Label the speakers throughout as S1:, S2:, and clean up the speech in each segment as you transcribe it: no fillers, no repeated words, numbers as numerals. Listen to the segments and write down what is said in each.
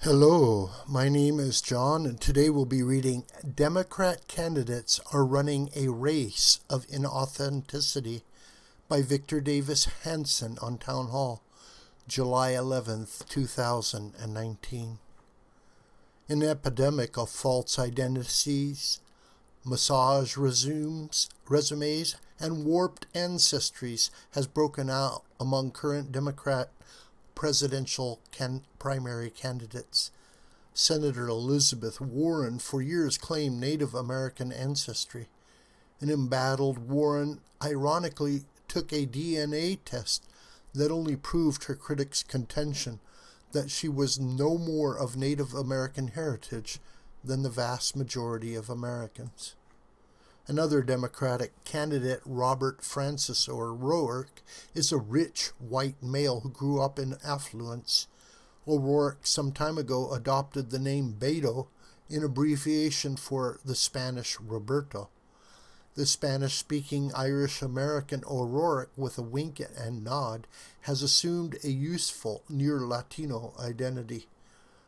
S1: Hello, my name is John, and today we'll be reading Democrat Candidates Are Running a Race of Inauthenticity by Victor Davis Hanson on Townhall, July 11th, 2019. An epidemic of false identities, massage resumes, and warped ancestries has broken out among current Democrat presidential primary candidates. Senator Elizabeth Warren for years claimed Native American ancestry. An embattled Warren ironically took a DNA test that only proved her critics' contention that she was no more of Native American heritage than the vast majority of Americans. Another Democratic candidate, Robert Francis O'Rourke, is a rich white male who grew up in affluence. O'Rourke some time ago adopted the name Beto in abbreviation for the Spanish Roberto. The Spanish-speaking Irish-American O'Rourke, with a wink and nod, has assumed a useful near-Latino identity.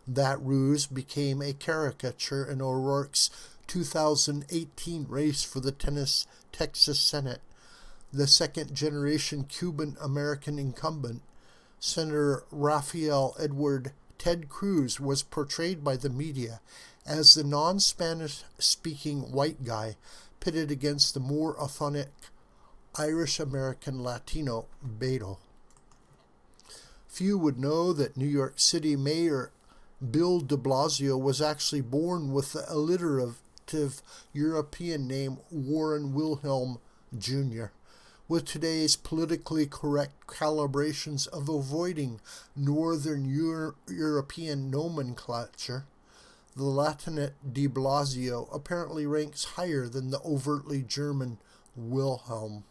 S1: That ruse became a caricature in O'Rourke's 2018 race for the Texas Senate. The second-generation Cuban-American incumbent, Senator Rafael Edward Ted Cruz, was portrayed by the media as the non-Spanish-speaking white guy pitted against the more authentic Irish-American Latino Beto. Few would know that New York City Mayor Bill de Blasio was actually born with the alliterative European name Warren Wilhelm Jr. With today's politically correct calibrations of avoiding Northern European nomenclature, the Latinate de Blasio apparently ranks higher than the overtly German Wilhelm.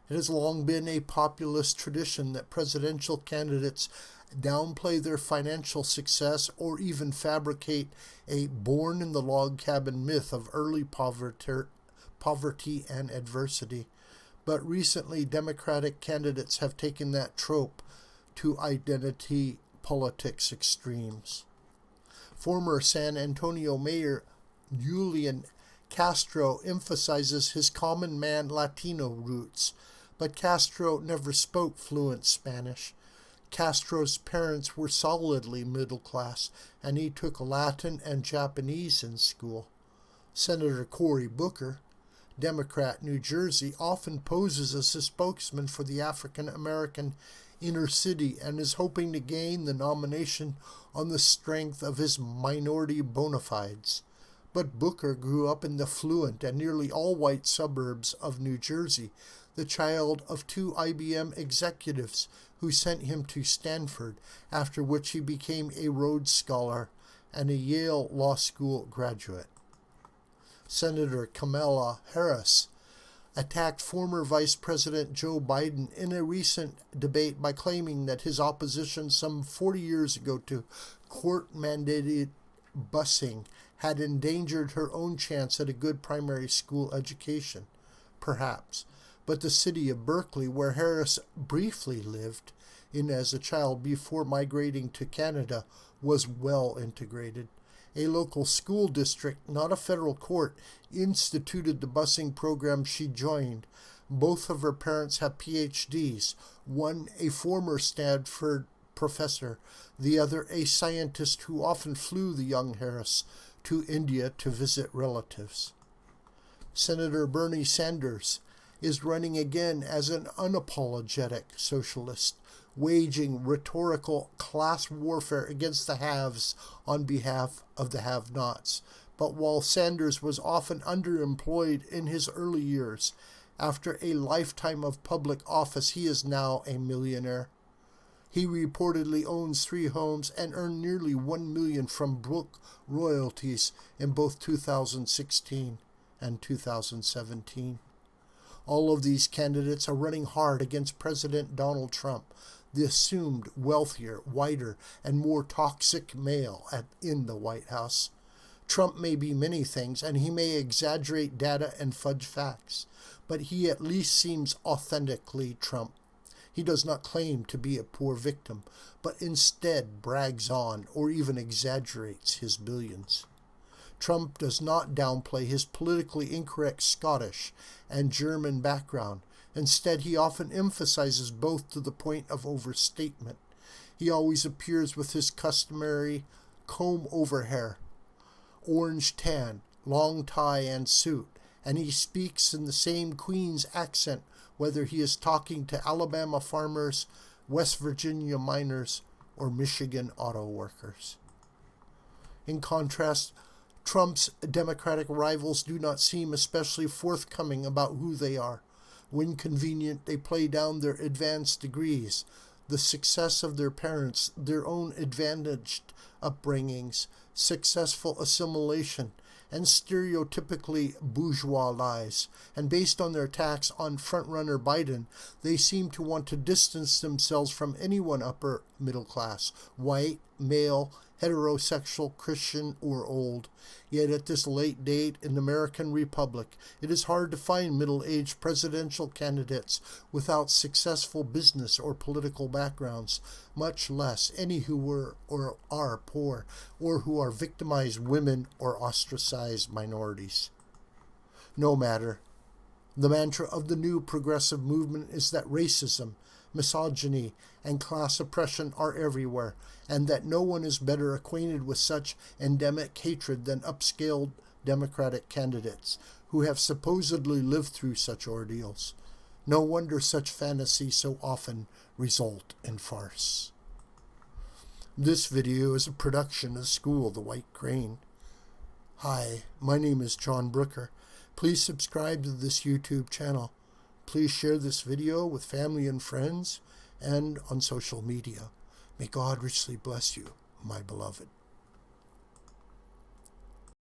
S1: It has long been a populist tradition that presidential candidates downplay their financial success or even fabricate a born-in-the-log cabin myth of early poverty and adversity. But recently, Democratic candidates have taken that trope to identity politics extremes. Former San Antonio Mayor Julian Castro emphasizes his common man Latino roots, but Castro never spoke fluent Spanish. Castro's parents were solidly middle class, and he took Latin and Japanese in school. Senator Cory Booker, Democrat, New Jersey, often poses as a spokesman for the African American inner city and is hoping to gain the nomination on the strength of his minority bona fides. But Booker grew up in the affluent and nearly all-white suburbs of New Jersey, the child of two IBM executives who sent him to Stanford, after which he became a Rhodes Scholar and a Yale Law School graduate. Senator Kamala Harris attacked former Vice President Joe Biden in a recent debate by claiming that his opposition some 40 years ago to court-mandated busing had endangered her own chance at a good primary school education. Perhaps. But the city of Berkeley, where Harris briefly lived in as a child before migrating to Canada, was well integrated. A local school district, not a federal court, instituted the busing program she joined. Both of her parents have PhDs, one a former Stanford professor, the other a scientist who often flew the young Harris to India to visit relatives. Senator Bernie Sanders is running again as an unapologetic socialist, waging rhetorical class warfare against the haves on behalf of the have-nots. But while Sanders was often underemployed in his early years, after a lifetime of public office, he is now a millionaire. He reportedly owns 3 homes and earned nearly $1 million from book royalties in both 2016 and 2017. All of these candidates are running hard against President Donald Trump, the assumed wealthier, whiter, and more toxic male in the White House. Trump may be many things, and he may exaggerate data and fudge facts, but he at least seems authentically Trump. He does not claim to be a poor victim, but instead brags on or even exaggerates his billions. Trump does not downplay his politically incorrect Scottish and German background. Instead, he often emphasizes both to the point of overstatement. He always appears with his customary comb-over hair, orange tan, long tie and suit, and he speaks in the same Queen's accent whether he is talking to Alabama farmers, West Virginia miners, or Michigan auto workers. In contrast, Trump's Democratic rivals do not seem especially forthcoming about who they are. When convenient, they play down their advanced degrees, the success of their parents, their own advantaged upbringings, successful assimilation, and stereotypically bourgeois lies. And based on their attacks on frontrunner Biden, they seem to want to distance themselves from anyone upper middle class, white, male, heterosexual, Christian, or old. Yet at this late date in the American Republic, it is hard to find middle-aged presidential candidates without successful business or political backgrounds, much less any who were or are poor, or who are victimized women or ostracized minorities. No matter. The mantra of the new progressive movement is that racism, misogyny, and class oppression are everywhere, and that no one is better acquainted with such endemic hatred than upscaled Democratic candidates who have supposedly lived through such ordeals. No wonder such fantasies so often result in farce. This video is a production of the School of the White Crane. Hi, my name is John Brooker. Please subscribe to this YouTube channel. Please share this video with family and friends and on social media. May God richly bless you, my beloved.